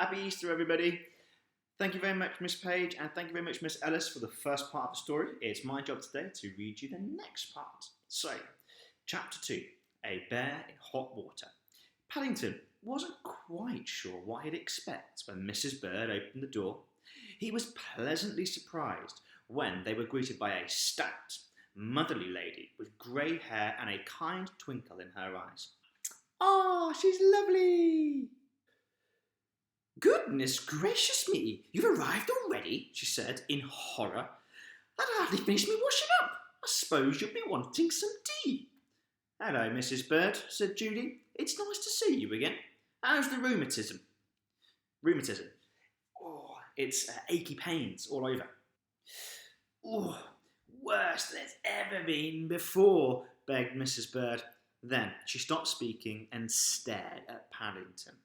Happy Easter, everybody. Thank you very much, Miss Page, and thank you very much, Miss Ellis, for the first part of the story. It's my job today to read you the next part. So, Chapter 2, A Bear in Hot Water. Paddington wasn't quite sure what he'd expect when Mrs. Bird opened the door. He was pleasantly surprised when they were greeted by a stout, motherly lady with grey hair and a kind twinkle in her eyes. "Ah, she's lovely!" "Goodness gracious me, you've arrived already," she said in horror. "I'd hardly finished me washing up. I suppose you'll be wanting some tea." "Hello, Mrs. Bird," said Judy. "It's nice to see you again. How's the rheumatism?" "Rheumatism? Oh, it's achy pains all over." "Oh, worse than it's ever been before," begged Mrs. Bird. Then she stopped speaking and stared at Paddington.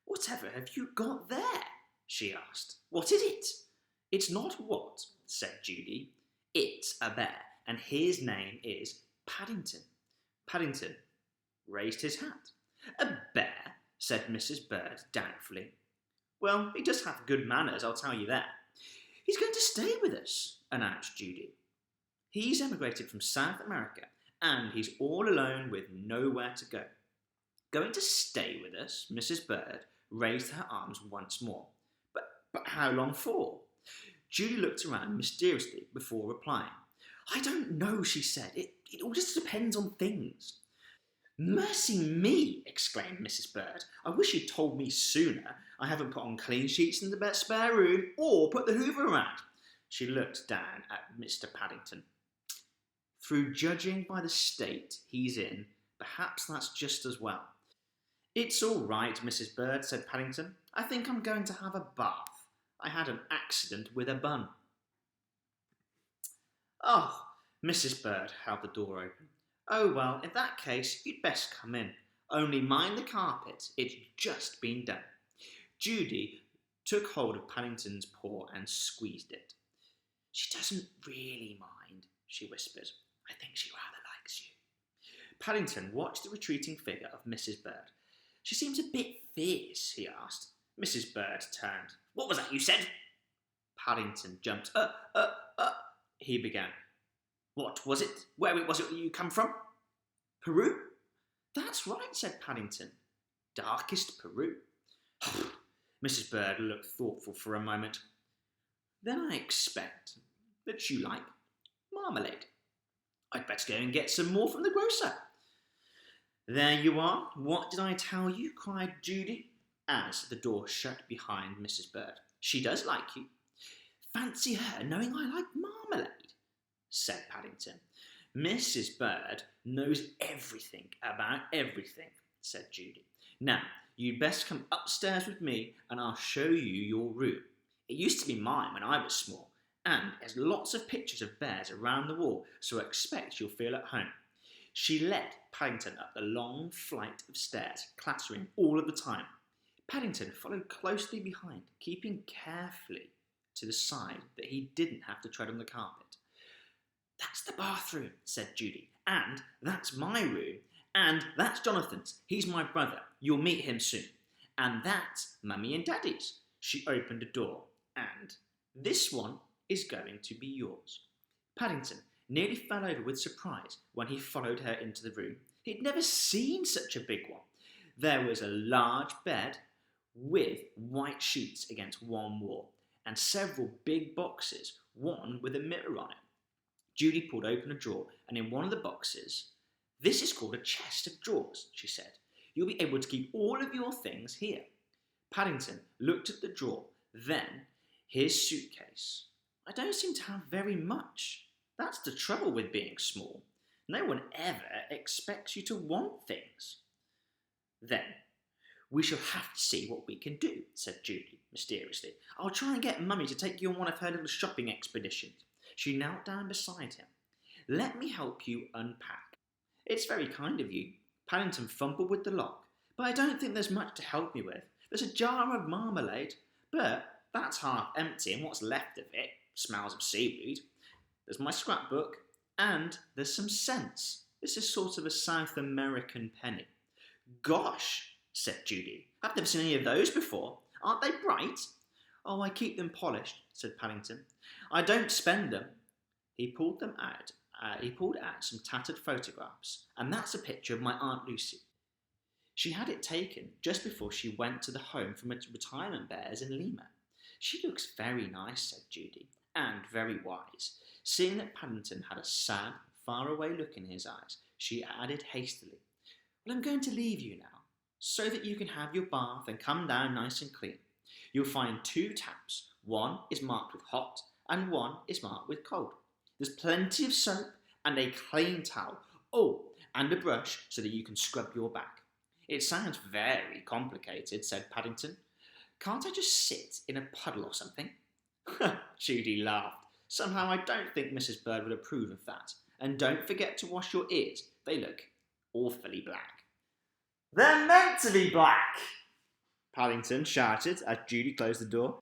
"Whatever have you got there?" she asked. "What is it?" "It's not what," said Judy. "It's a bear, and his name is Paddington." Paddington raised his hat. "A bear?" said Mrs. Bird doubtfully. "Well, he does have good manners, I'll tell you that." "He's going to stay with us," announced Judy. "He's emigrated from South America, and he's all alone with nowhere to go." "Going to stay with us?" Mrs. Bird raised her arms once more. But how long for?" Judy looked around mysteriously before replying. "I don't know," she said. It all just depends on things." "Mercy me!" exclaimed Mrs. Bird. "I wish you'd told me sooner. I haven't put on clean sheets in the spare room or put the hoover around." She looked down at Mr. Paddington. "Through judging by the state he's in, perhaps that's just as well." "It's all right, Mrs. Bird," said Paddington. "I think I'm going to have a bath. I had an accident with a bun." "Oh," Mrs. Bird held the door open. "Oh, well, in that case, you'd best come in. Only mind the carpet. It's just been done." Judy took hold of Paddington's paw and squeezed it. "She doesn't really mind," she whispered. "I think she rather likes you." Paddington watched the retreating figure of Mrs. Bird. "She seems a bit fierce," he asked. Mrs. Bird turned. "What was that you said?" Paddington jumped. He began. "What was it? Where was it you come from?" "Peru?" "That's right," said Paddington. "Darkest Peru." Mrs. Bird looked thoughtful for a moment. "Then I expect that you like marmalade. I'd better go and get some more from the grocer." "There you are. What did I tell you?" cried Judy, as the door shut behind Mrs. Bird. "She does like you." "Fancy her knowing I like marmalade," said Paddington. "Mrs. Bird knows everything about everything," said Judy. "Now, you'd best come upstairs with me and I'll show you your room. It used to be mine when I was small, and there's lots of pictures of bears around the wall, so I expect you'll feel at home." She led Paddington up the long flight of stairs, clattering all of the time. Paddington followed closely behind, keeping carefully to the side that he didn't have to tread on the carpet. "That's the bathroom," said Judy, "and that's my room, and that's Jonathan's. He's my brother. You'll meet him soon. And that's Mummy and Daddy's." She opened a door. "And this one is going to be yours." Paddington nearly fell over with surprise when he followed her into the room. He'd never seen such a big one. There was a large bed with white sheets against one wall, and several big boxes, one with a mirror on it. Judy pulled open a drawer, and in one of the boxes, "This is called a chest of drawers," she said. "You'll be able to keep all of your things here." Paddington looked at the drawer, then his suitcase. "I don't seem to have very much. That's the trouble with being small. No one ever expects you to want things." "Then we shall have to see what we can do," said Judy mysteriously. "I'll try and get Mummy to take you on one of her little shopping expeditions." She knelt down beside him. "Let me help you unpack." "It's very kind of you." Paddington fumbled with the lock. "But I don't think there's much to help me with. There's a jar of marmalade, but that's half empty, and what's left of it smells of seaweed. There's my scrapbook, and there's some cents. This is sort of a South American penny." "Gosh," said Judy. "I've never seen any of those before. Aren't they bright? Oh, I keep them polished, said Paddington. I don't spend them. He pulled them out. He pulled out some tattered photographs, and that's a picture of my Aunt Lucy. She had it taken just before she went to the home for retirement bears in Lima. She looks very nice, said Judy, and very wise. Seeing that Paddington had a sad, faraway look in his eyes, she added hastily, Well, I'm going to leave you now, so that you can have your bath and come down nice and clean. You'll find 2 taps. One is marked with hot, and one is marked with cold. There's plenty of soap and a clean towel. Oh, and a brush so that you can scrub your back. It sounds very complicated, said Paddington. Can't I just sit in a puddle or something? Judy laughed. Somehow I don't think Mrs. Bird would approve of that. And don't forget to wash your ears. They look awfully black. They're meant to be black, Paddington shouted as Judy closed the door.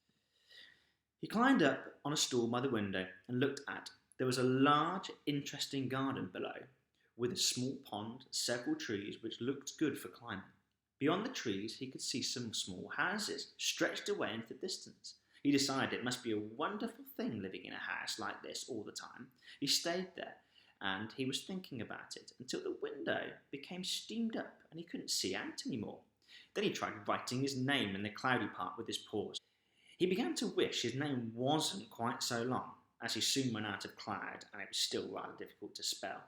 He climbed up on a stool by the window and looked out. There was a large, interesting garden below, with a small pond, several trees which looked good for climbing. Beyond the trees he could see some small houses stretched away into the distance. He decided it must be a wonderful thing living in a house like this all the time. He stayed there, and he was thinking about it until the window became steamed up and he couldn't see out anymore. Then he tried writing his name in the cloudy part with his paws. He began to wish his name wasn't quite so long, as he soon ran out of cloud and it was still rather difficult to spell.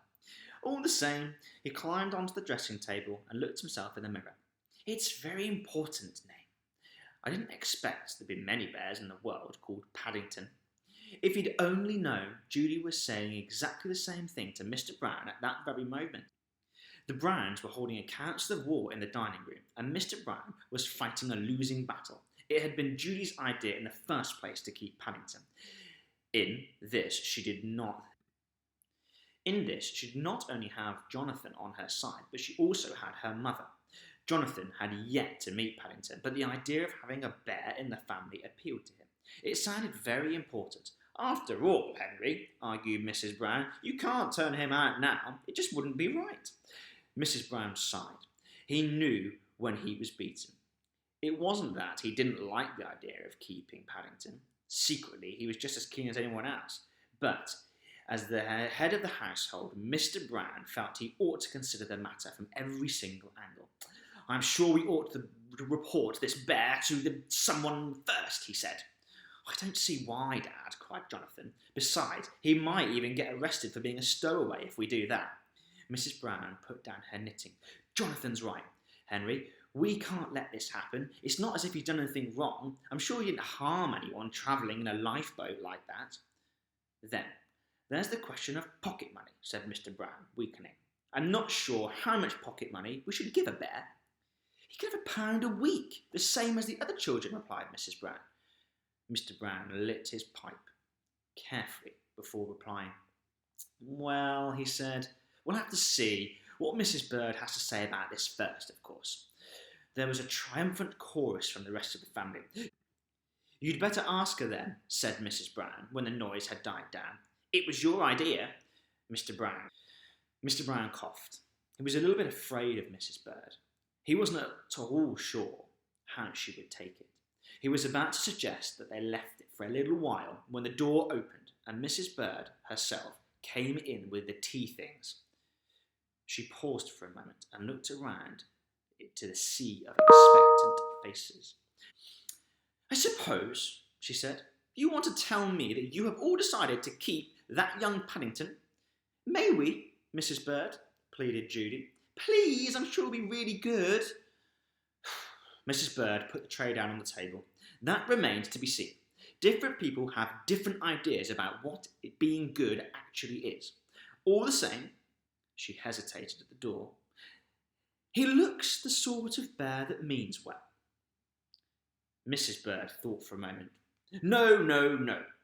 All the same, he climbed onto the dressing table and looked himself in the mirror. It's a very important name. I didn't expect there'd be many bears in the world called Paddington. If he'd only known, Judy was saying exactly the same thing to Mr. Brown at that very moment. The Browns were holding a council of war in the dining room, and Mr. Brown was fighting a losing battle. It had been Judy's idea in the first place to keep Paddington. In this, she did not only have Jonathan on her side, but she also had her mother. Jonathan had yet to meet Paddington, but the idea of having a bear in the family appealed to him. It sounded very important. After all, Henry, argued Mrs. Brown, you can't turn him out now. It just wouldn't be right. Mrs. Brown sighed. He knew when he was beaten. It wasn't that he didn't like the idea of keeping Paddington. Secretly, he was just as keen as anyone else. But as the head of the household, Mr. Brown felt he ought to consider the matter from every single angle. I'm sure we ought to report this bear to someone first, he said. I don't see why, Dad, cried Jonathan. Besides, he might even get arrested for being a stowaway if we do that. Mrs. Brown put down her knitting. Jonathan's right, Henry. We can't let this happen. It's not as if he's done anything wrong. I'm sure he didn't harm anyone travelling in a lifeboat like that. Then, there's the question of pocket money, said Mr. Brown, weakening. I'm not sure how much pocket money we should give a bear. He could have £1 a week, the same as the other children, replied Mrs. Brown. Mr. Brown lit his pipe carefully before replying. Well, he said, we'll have to see what Mrs. Bird has to say about this first, of course. There was a triumphant chorus from the rest of the family. You'd better ask her then, said Mrs. Brown, when the noise had died down. It was your idea, Mr. Brown. Mr. Brown coughed. He was a little bit afraid of Mrs. Bird. He wasn't at all sure how she would take it. He was about to suggest that they left it for a little while when the door opened and Mrs. Bird herself came in with the tea things. She paused for a moment and looked around to the sea of expectant faces. I suppose, she said, you want to tell me that you have all decided to keep that young Paddington? May we, Mrs. Bird? Pleaded Judy. Please, I'm sure it'll be really good. Mrs. Bird put the tray down on the table. That remains to be seen. Different people have different ideas about what being good actually is. All the same, she hesitated at the door. He looks the sort of bear that means well. Mrs. Bird thought for a moment. No,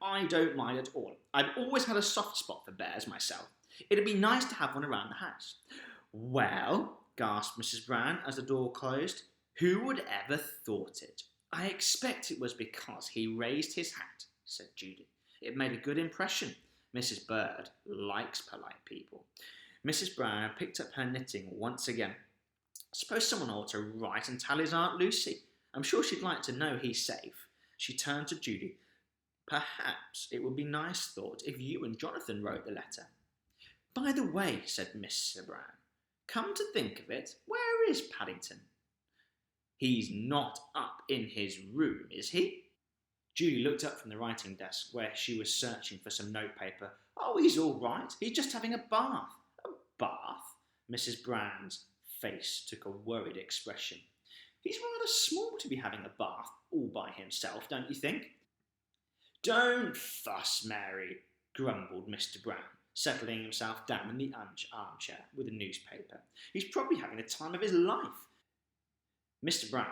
I don't mind at all. I've always had a soft spot for bears myself. It'd be nice to have one around the house. Well, gasped Mrs. Brown as the door closed, who would ever thought it? I expect it was because he raised his hat, said Judy. It made a good impression. Mrs. Bird likes polite people. Mrs. Brown picked up her knitting once again. Suppose someone ought to write and tell his Aunt Lucy. I'm sure she'd like to know he's safe. She turned to Judy. Perhaps it would be nice thought if you and Jonathan wrote the letter. By the way, said Mr. Brown, come to think of it, where is Paddington? He's not up in his room, is he? Judy looked up from the writing desk where she was searching for some notepaper. Oh, he's all right. He's just having a bath. A bath? Mrs. Brown's face took a worried expression. He's rather small to be having a bath all by himself, don't you think? Don't fuss, Mary, grumbled Mr. Brown, settling himself down in the armchair with a newspaper. He's probably having the time of his life. Mr. Brown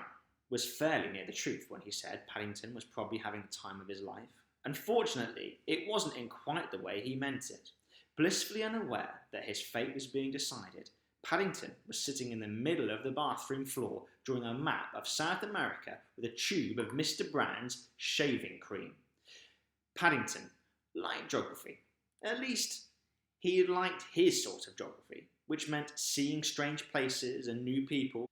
was fairly near the truth when he said Paddington was probably having the time of his life. Unfortunately, it wasn't in quite the way he meant it. Blissfully unaware that his fate was being decided, Paddington was sitting in the middle of the bathroom floor drawing a map of South America with a tube of Mr. Brown's shaving cream. Paddington liked geography. At least, he liked his sort of geography, which meant seeing strange places and new people.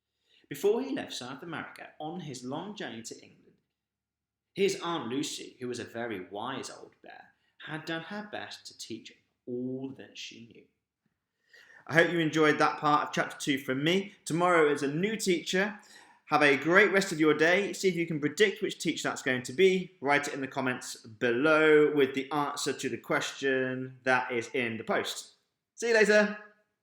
Before he left South America on his long journey to England, his Aunt Lucy, who was a very wise old bear, had done her best to teach him all that she knew. I hope you enjoyed that part of chapter 2 from me. Tomorrow is a new teacher. Have a great rest of your day. See if you can predict which teacher that's going to be. Write it in the comments below with the answer to the question that is in the post. See you later.